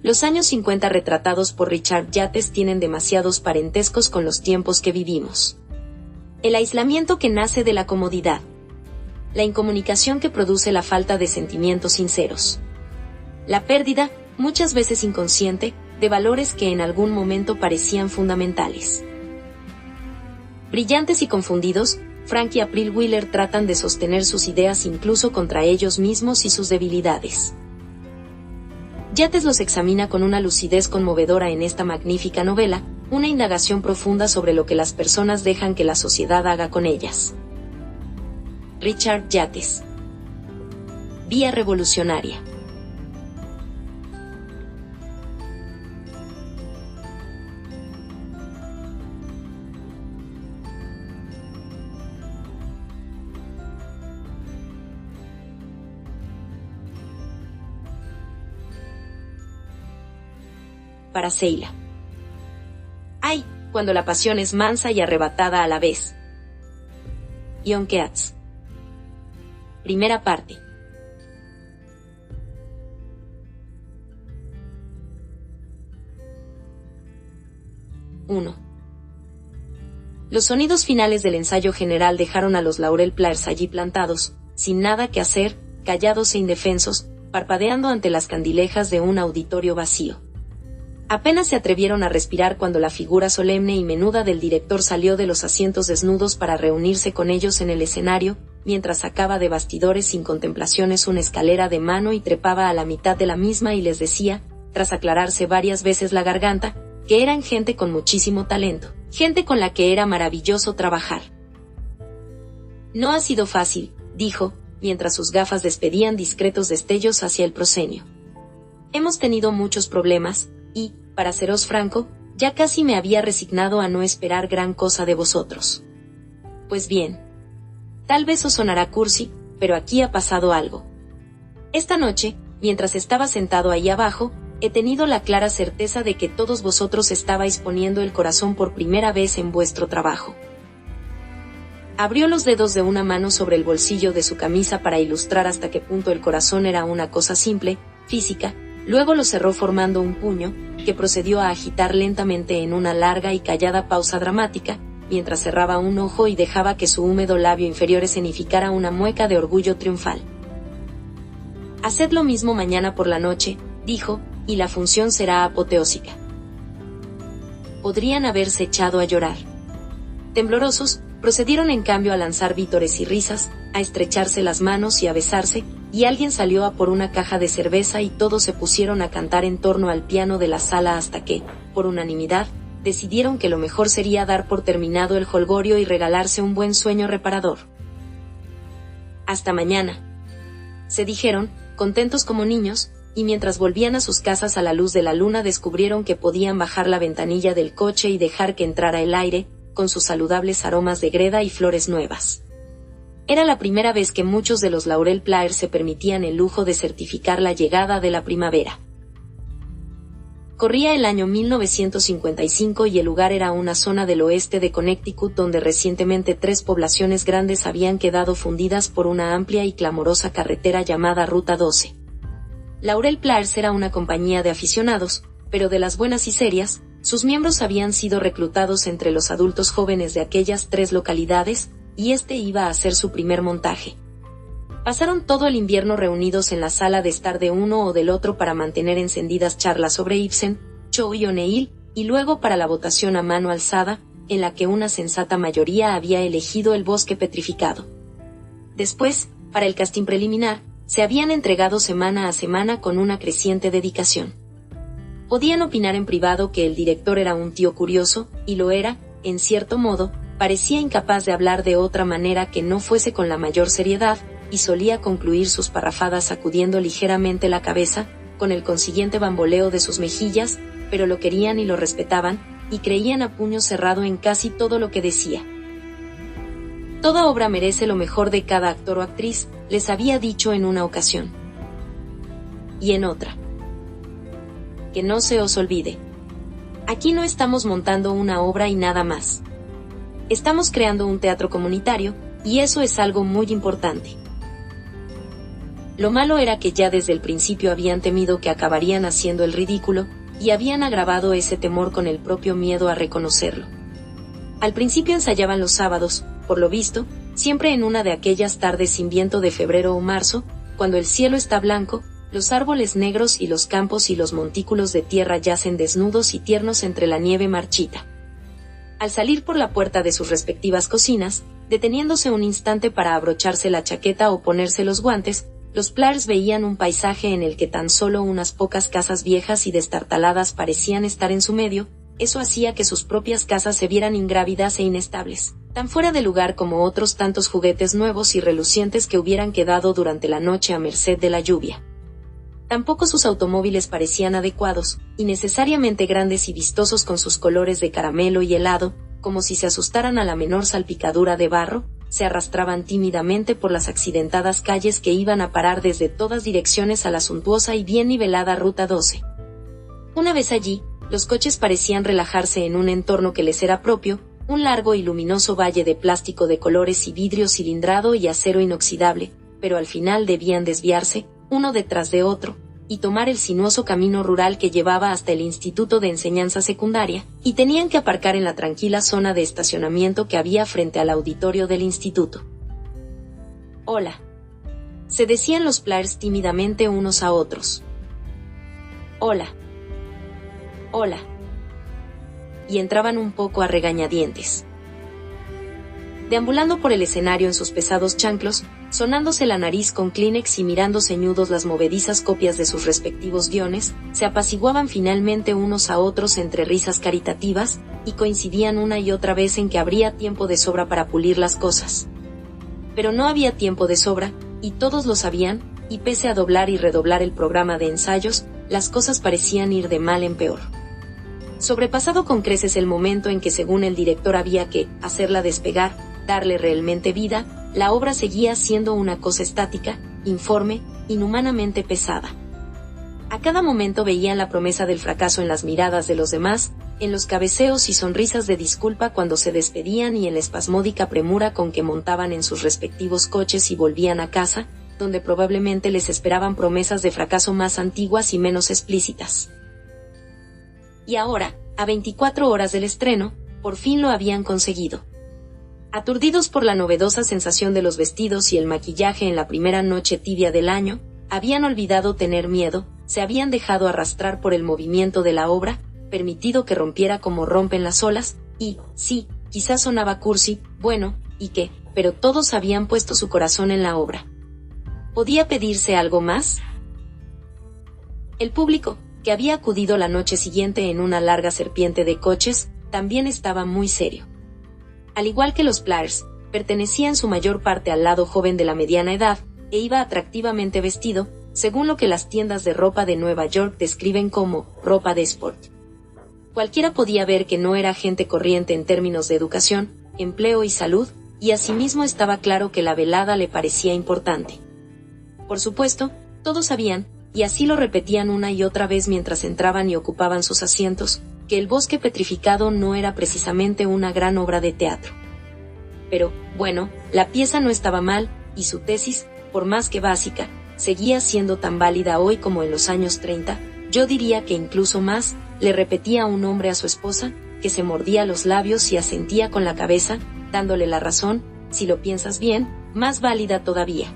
Los años 50 retratados por Richard Yates tienen demasiados parentescos con los tiempos que vivimos. El aislamiento que nace de la comodidad. La incomunicación que produce la falta de sentimientos sinceros. La pérdida, muchas veces inconsciente, de valores que en algún momento parecían fundamentales. Brillantes y confundidos, Frank y April Wheeler tratan de sostener sus ideas incluso contra ellos mismos y sus debilidades. Yates los examina con una lucidez conmovedora en esta magnífica novela, una indagación profunda sobre lo que las personas dejan que la sociedad haga con ellas. Richard Yates. Vía revolucionaria. Para Seila. ¡Ay! Cuando la pasión es mansa y arrebatada a la vez. John Keats. Primera parte. 1. Los sonidos finales del ensayo general dejaron a los Laurel Players allí plantados, sin nada que hacer, callados e indefensos, parpadeando ante las candilejas de un auditorio vacío. Apenas se atrevieron a respirar cuando la figura solemne y menuda del director salió de los asientos desnudos para reunirse con ellos en el escenario, mientras sacaba de bastidores sin contemplaciones una escalera de mano y trepaba a la mitad de la misma y les decía, tras aclararse varias veces la garganta, que eran gente con muchísimo talento, gente con la que era maravilloso trabajar. No ha sido fácil, dijo, mientras sus gafas despedían discretos destellos hacia el proscenio. Hemos tenido muchos problemas, y, para seros franco, ya casi me había resignado a no esperar gran cosa de vosotros. Pues bien, tal vez os sonará cursi, pero aquí ha pasado algo. Esta noche, mientras estaba sentado ahí abajo, he tenido la clara certeza de que todos vosotros estabais poniendo el corazón por primera vez en vuestro trabajo. Abrió los dedos de una mano sobre el bolsillo de su camisa para ilustrar hasta qué punto el corazón era una cosa simple, física. Luego lo cerró formando un puño, que procedió a agitar lentamente en una larga y callada pausa dramática, mientras cerraba un ojo y dejaba que su húmedo labio inferior escenificara una mueca de orgullo triunfal. Haced lo mismo mañana por la noche, dijo, y la función será apoteósica. Podrían haberse echado a llorar. Temblorosos, procedieron en cambio a lanzar vítores y risas, a estrecharse las manos y a besarse, y alguien salió a por una caja de cerveza y todos se pusieron a cantar en torno al piano de la sala hasta que, por unanimidad, decidieron que lo mejor sería dar por terminado el jolgorio y regalarse un buen sueño reparador. Hasta mañana, se dijeron, contentos como niños, y mientras volvían a sus casas a la luz de la luna descubrieron que podían bajar la ventanilla del coche y dejar que entrara el aire, con sus saludables aromas de greda y flores nuevas. Era la primera vez que muchos de los Laurel Players se permitían el lujo de certificar la llegada de la primavera. Corría el año 1955 y el lugar era una zona del oeste de Connecticut donde recientemente 3 poblaciones grandes habían quedado fundidas por una amplia y clamorosa carretera llamada Ruta 12. Laurel Players era una compañía de aficionados, pero de las buenas y serias. Sus miembros habían sido reclutados entre los adultos jóvenes de aquellas 3 localidades, y este iba a hacer su primer montaje. Pasaron todo el invierno reunidos en la sala de estar de uno o del otro para mantener encendidas charlas sobre Ibsen, Shaw y O'Neill, y luego para la votación a mano alzada, en la que una sensata mayoría había elegido el bosque petrificado. Después, para el casting preliminar, se habían entregado semana a semana con una creciente dedicación. Podían opinar en privado que el director era un tío curioso, y lo era, en cierto modo, parecía incapaz de hablar de otra manera que no fuese con la mayor seriedad, y solía concluir sus parrafadas sacudiendo ligeramente la cabeza, con el consiguiente bamboleo de sus mejillas, pero lo querían y lo respetaban, y creían a puño cerrado en casi todo lo que decía. Toda obra merece lo mejor de cada actor o actriz, les había dicho en una ocasión. Y en otra. Que no se os olvide. Aquí no estamos montando una obra y nada más. Estamos creando un teatro comunitario, y eso es algo muy importante. Lo malo era que ya desde el principio habían temido que acabarían haciendo el ridículo, y habían agravado ese temor con el propio miedo a reconocerlo. Al principio ensayaban los sábados, por lo visto, siempre en una de aquellas tardes sin viento de febrero o marzo, cuando el cielo está blanco, los árboles negros y los campos y los montículos de tierra yacen desnudos y tiernos entre la nieve marchita. Al salir por la puerta de sus respectivas cocinas, deteniéndose un instante para abrocharse la chaqueta o ponerse los guantes, los Plars veían un paisaje en el que tan solo unas pocas casas viejas y destartaladas parecían estar en su medio. Eso hacía que sus propias casas se vieran ingrávidas e inestables, tan fuera de lugar como otros tantos juguetes nuevos y relucientes que hubieran quedado durante la noche a merced de la lluvia. Tampoco sus automóviles parecían adecuados, innecesariamente grandes y vistosos con sus colores de caramelo y helado, como si se asustaran a la menor salpicadura de barro, se arrastraban tímidamente por las accidentadas calles que iban a parar desde todas direcciones a la suntuosa y bien nivelada Ruta 12. Una vez allí, los coches parecían relajarse en un entorno que les era propio, un largo y luminoso valle de plástico de colores y vidrio cilindrado y acero inoxidable, pero al final debían desviarse, uno detrás de otro, y tomar el sinuoso camino rural que llevaba hasta el Instituto de Enseñanza Secundaria, y tenían que aparcar en la tranquila zona de estacionamiento que había frente al auditorio del instituto. «Hola», se decían los Plars tímidamente unos a otros. «Hola. Hola». Y entraban un poco a regañadientes. Deambulando por el escenario en sus pesados chanclos, sonándose la nariz con Kleenex y mirando ceñudos las movedizas copias de sus respectivos guiones, se apaciguaban finalmente unos a otros entre risas caritativas, y coincidían una y otra vez en que habría tiempo de sobra para pulir las cosas. Pero no había tiempo de sobra, y todos lo sabían, y pese a doblar y redoblar el programa de ensayos, las cosas parecían ir de mal en peor. Sobrepasado con creces el momento en que según el director había que hacerla despegar, darle realmente vida, la obra seguía siendo una cosa estática, informe, inhumanamente pesada. A cada momento veían la promesa del fracaso en las miradas de los demás, en los cabeceos y sonrisas de disculpa cuando se despedían y en la espasmódica premura con que montaban en sus respectivos coches y volvían a casa, donde probablemente les esperaban promesas de fracaso más antiguas y menos explícitas. Y ahora, a 24 horas del estreno, por fin lo habían conseguido. Aturdidos por la novedosa sensación de los vestidos y el maquillaje en la primera noche tibia del año, habían olvidado tener miedo, se habían dejado arrastrar por el movimiento de la obra, permitido que rompiera como rompen las olas, y, sí, quizás sonaba cursi, bueno, ¿y qué? Pero todos habían puesto su corazón en la obra. ¿Podía pedirse algo más? El público, que había acudido la noche siguiente en una larga serpiente de coches, también estaba muy serio. Al igual que los Plars, pertenecía en su mayor parte al lado joven de la mediana edad, e iba atractivamente vestido, según lo que las tiendas de ropa de Nueva York describen como ropa de sport. Cualquiera podía ver que no era gente corriente en términos de educación, empleo y salud, y asimismo estaba claro que la velada le parecía importante. Por supuesto, todos sabían, y así lo repetían una y otra vez mientras entraban y ocupaban sus asientos, que El bosque petrificado no era precisamente una gran obra de teatro. Pero, bueno, la pieza no estaba mal, y su tesis, por más que básica, seguía siendo tan válida hoy como en los años 30, yo diría que incluso más, le repetía un hombre a su esposa, que se mordía los labios y asentía con la cabeza, dándole la razón, si lo piensas bien, más válida todavía.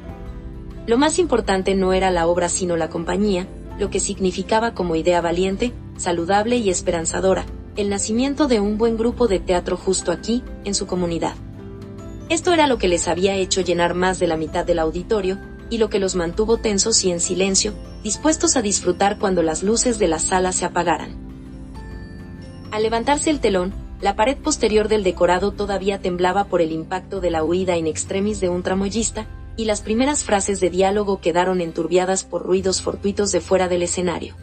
Lo más importante no era la obra sino la compañía, lo que significaba como idea valiente, saludable y esperanzadora, el nacimiento de un buen grupo de teatro justo aquí, en su comunidad. Esto era lo que les había hecho llenar más de la mitad del auditorio, y lo que los mantuvo tensos y en silencio, dispuestos a disfrutar cuando las luces de la sala se apagaran. Al levantarse el telón, la pared posterior del decorado todavía temblaba por el impacto de la huida in extremis de un tramoyista, y las primeras frases de diálogo quedaron enturbiadas por ruidos fortuitos de fuera del escenario.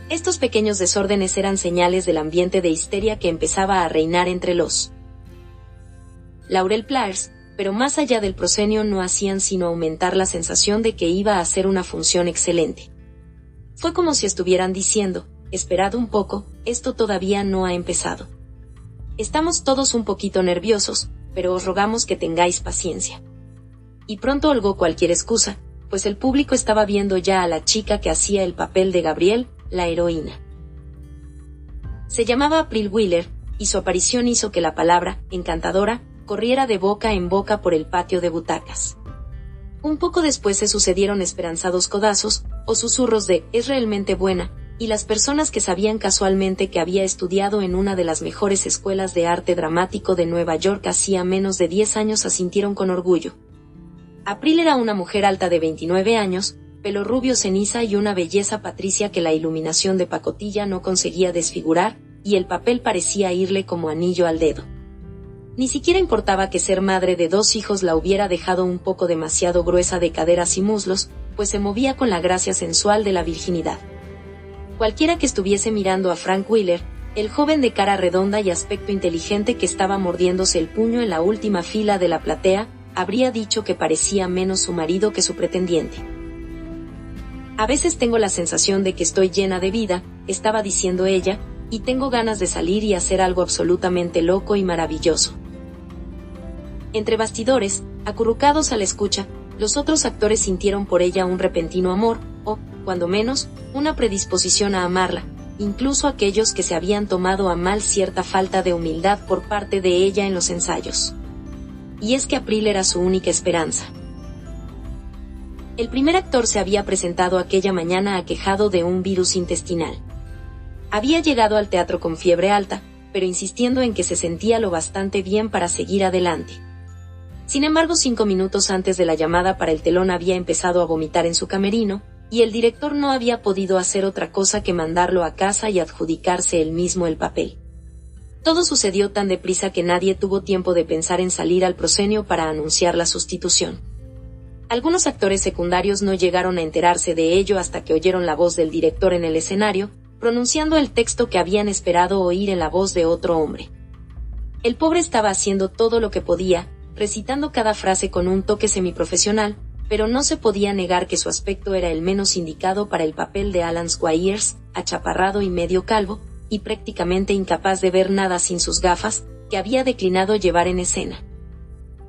Estos pequeños desórdenes eran señales del ambiente de histeria que empezaba a reinar entre los Laurel Plars, pero más allá del proscenio no hacían sino aumentar la sensación de que iba a ser una función excelente. Fue como si estuvieran diciendo, esperad un poco, esto todavía no ha empezado. Estamos todos un poquito nerviosos, pero os rogamos que tengáis paciencia. Y pronto holgó cualquier excusa, pues el público estaba viendo ya a la chica que hacía el papel de Gabrielle, la heroína. Se llamaba April Wheeler, y su aparición hizo que la palabra, encantadora, corriera de boca en boca por el patio de butacas. Un poco después se sucedieron esperanzados codazos, o susurros de «es realmente buena», y las personas que sabían casualmente que había estudiado en una de las mejores escuelas de arte dramático de Nueva York hacía menos de 10 años asintieron con orgullo. April era una mujer alta de 29 años, pelo rubio ceniza y una belleza patricia que la iluminación de pacotilla no conseguía desfigurar, y el papel parecía irle como anillo al dedo. Ni siquiera importaba que ser madre de 2 hijos la hubiera dejado un poco demasiado gruesa de caderas y muslos, pues se movía con la gracia sensual de la virginidad. Cualquiera que estuviese mirando a Frank Wheeler, el joven de cara redonda y aspecto inteligente que estaba mordiéndose el puño en la última fila de la platea, habría dicho que parecía menos su marido que su pretendiente. A veces tengo la sensación de que estoy llena de vida, estaba diciendo ella, y tengo ganas de salir y hacer algo absolutamente loco y maravilloso. Entre bastidores, acurrucados a la escucha, los otros actores sintieron por ella un repentino amor, o, cuando menos, una predisposición a amarla, incluso aquellos que se habían tomado a mal cierta falta de humildad por parte de ella en los ensayos. Y es que April era su única esperanza. El primer actor se había presentado aquella mañana aquejado de un virus intestinal. Había llegado al teatro con fiebre alta, pero insistiendo en que se sentía lo bastante bien para seguir adelante. Sin embargo, 5 minutos antes de la llamada para el telón había empezado a vomitar en su camerino, y el director no había podido hacer otra cosa que mandarlo a casa y adjudicarse él mismo el papel. Todo sucedió tan deprisa que nadie tuvo tiempo de pensar en salir al proscenio para anunciar la sustitución. Algunos actores secundarios no llegaron a enterarse de ello hasta que oyeron la voz del director en el escenario, pronunciando el texto que habían esperado oír en la voz de otro hombre. El pobre estaba haciendo todo lo que podía, recitando cada frase con un toque semiprofesional, pero no se podía negar que su aspecto era el menos indicado para el papel de Alan Squires, achaparrado y medio calvo, y prácticamente incapaz de ver nada sin sus gafas, que había declinado llevar en escena.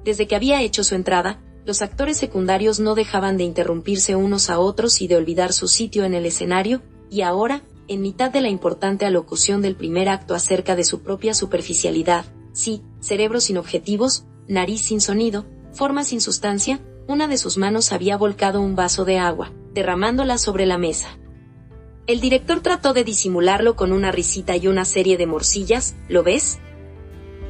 Desde que había hecho su entrada, los actores secundarios no dejaban de interrumpirse unos a otros y de olvidar su sitio en el escenario, y ahora, en mitad de la importante alocución del primer acto acerca de su propia superficialidad, sí, cerebro sin objetivos, nariz sin sonido, forma sin sustancia, una de sus manos había volcado un vaso de agua, derramándola sobre la mesa. El director trató de disimularlo con una risita y una serie de morcillas, ¿lo ves?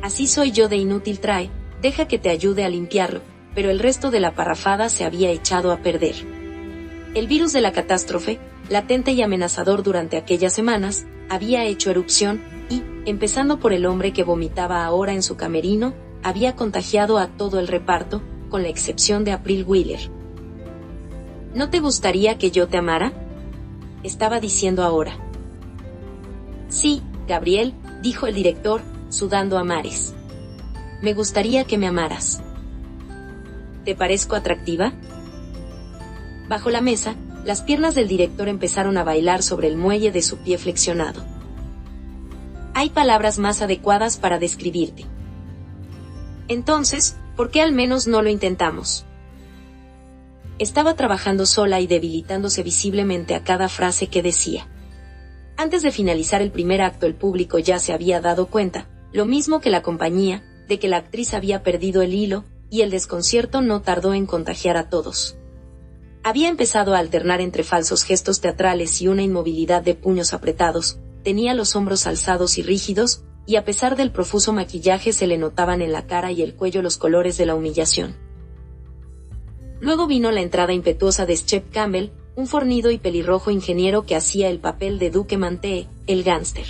Así soy yo de inútil, trae, deja que te ayude a limpiarlo, pero el resto de la parrafada se había echado a perder. El virus de la catástrofe, latente y amenazador durante aquellas semanas, había hecho erupción y, empezando por el hombre que vomitaba ahora en su camerino, había contagiado a todo el reparto, con la excepción de April Wheeler. ¿No te gustaría que yo te amara?, estaba diciendo ahora. Sí, Gabriel, dijo el director, sudando a mares. Me gustaría que me amaras. ¿Te parezco atractiva? Bajo la mesa, las piernas del director empezaron a bailar sobre el muelle de su pie flexionado. Hay palabras más adecuadas para describirte. Entonces, ¿por qué al menos no lo intentamos? Estaba trabajando sola y debilitándose visiblemente a cada frase que decía. Antes de finalizar el primer acto, el público ya se había dado cuenta, lo mismo que la compañía, de que la actriz había perdido el hilo, y el desconcierto no tardó en contagiar a todos. Había empezado a alternar entre falsos gestos teatrales y una inmovilidad de puños apretados, tenía los hombros alzados y rígidos, y a pesar del profuso maquillaje se le notaban en la cara y el cuello los colores de la humillación. Luego vino la entrada impetuosa de Shep Campbell, un fornido y pelirrojo ingeniero que hacía el papel de Duque Mantee, el gánster.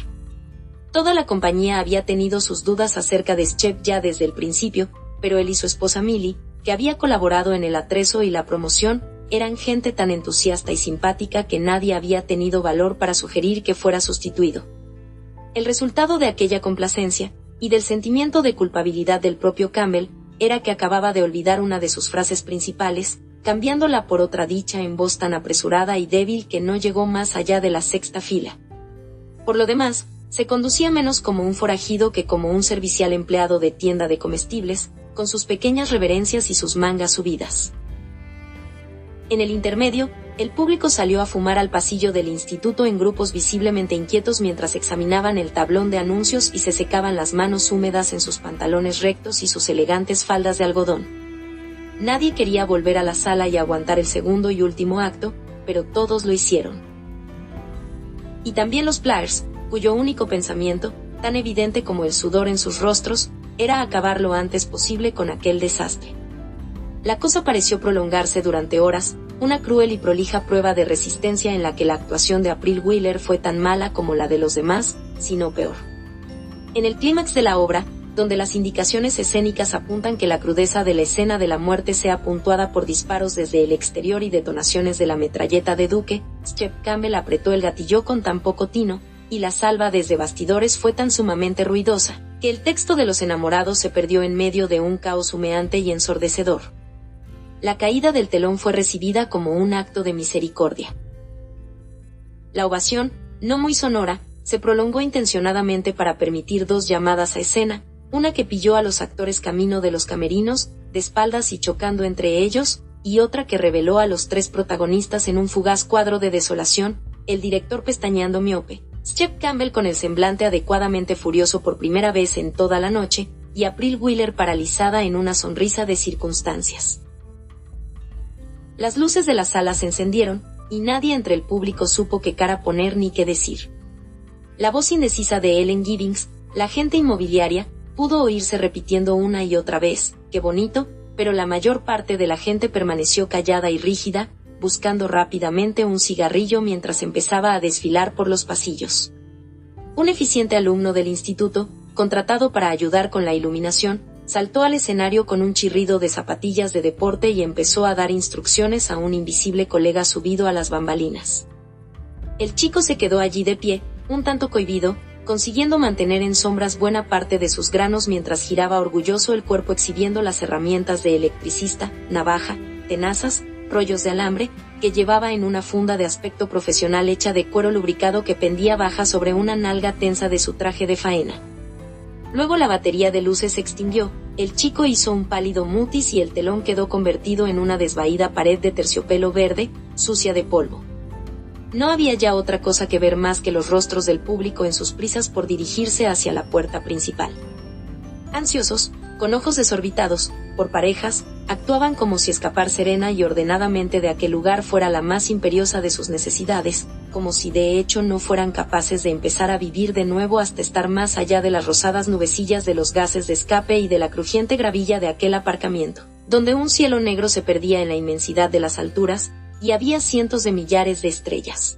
Toda la compañía había tenido sus dudas acerca de Shep ya desde el principio, pero él y su esposa Millie, que había colaborado en el atrezo y la promoción, eran gente tan entusiasta y simpática que nadie había tenido valor para sugerir que fuera sustituido. El resultado de aquella complacencia, y del sentimiento de culpabilidad del propio Campbell, era que acababa de olvidar una de sus frases principales, cambiándola por otra dicha en voz tan apresurada y débil que no llegó más allá de la sexta fila. Por lo demás, se conducía menos como un forajido que como un servicial empleado de tienda de comestibles, con sus pequeñas reverencias y sus mangas subidas. En el intermedio, el público salió a fumar al pasillo del instituto en grupos visiblemente inquietos mientras examinaban el tablón de anuncios y se secaban las manos húmedas en sus pantalones rectos y sus elegantes faldas de algodón. Nadie quería volver a la sala y aguantar el segundo y último acto, pero todos lo hicieron. Y también los Players, cuyo único pensamiento, tan evidente como el sudor en sus rostros, era acabar lo antes posible con aquel desastre. La cosa pareció prolongarse durante horas, una cruel y prolija prueba de resistencia en la que la actuación de April Wheeler fue tan mala como la de los demás, si no peor. En el clímax de la obra, donde las indicaciones escénicas apuntan que la crudeza de la escena de la muerte sea puntuada por disparos desde el exterior y detonaciones de la metralleta de Duke, Shep Campbell apretó el gatillo con tan poco tino, y la salva desde bastidores fue tan sumamente ruidosa, que el texto de Los Enamorados se perdió en medio de un caos humeante y ensordecedor. La caída del telón fue recibida como un acto de misericordia. La ovación, no muy sonora, se prolongó intencionadamente para permitir dos llamadas a escena, una que pilló a los actores camino de los camerinos, de espaldas y chocando entre ellos, y otra que reveló a los tres protagonistas en un fugaz cuadro de desolación, el director pestañeando miope, Shep Campbell con el semblante adecuadamente furioso por primera vez en toda la noche, y April Wheeler paralizada en una sonrisa de circunstancias. Las luces de la sala se encendieron, y nadie entre el público supo qué cara poner ni qué decir. La voz indecisa de Ellen Giddings, la agente inmobiliaria, pudo oírse repitiendo una y otra vez, «Qué bonito», pero la mayor parte de la gente permaneció callada y rígida, buscando rápidamente un cigarrillo mientras empezaba a desfilar por los pasillos. Un eficiente alumno del instituto, contratado para ayudar con la iluminación, saltó al escenario con un chirrido de zapatillas de deporte y empezó a dar instrucciones a un invisible colega subido a las bambalinas. El chico se quedó allí de pie, un tanto cohibido, consiguiendo mantener en sombras buena parte de sus granos mientras giraba orgulloso el cuerpo exhibiendo las herramientas de electricista, navaja, tenazas, rollos de alambre, que llevaba en una funda de aspecto profesional hecha de cuero lubricado que pendía baja sobre una nalga tensa de su traje de faena. Luego la batería de luces se extinguió, el chico hizo un pálido mutis y el telón quedó convertido en una desvaída pared de terciopelo verde, sucia de polvo. No había ya otra cosa que ver más que los rostros del público en sus prisas por dirigirse hacia la puerta principal. Ansiosos, con ojos desorbitados, por parejas, actuaban como si escapar serena y ordenadamente de aquel lugar fuera la más imperiosa de sus necesidades, como si de hecho no fueran capaces de empezar a vivir de nuevo hasta estar más allá de las rosadas nubecillas de los gases de escape y de la crujiente gravilla de aquel aparcamiento, donde un cielo negro se perdía en la inmensidad de las alturas, y había cientos de millares de estrellas.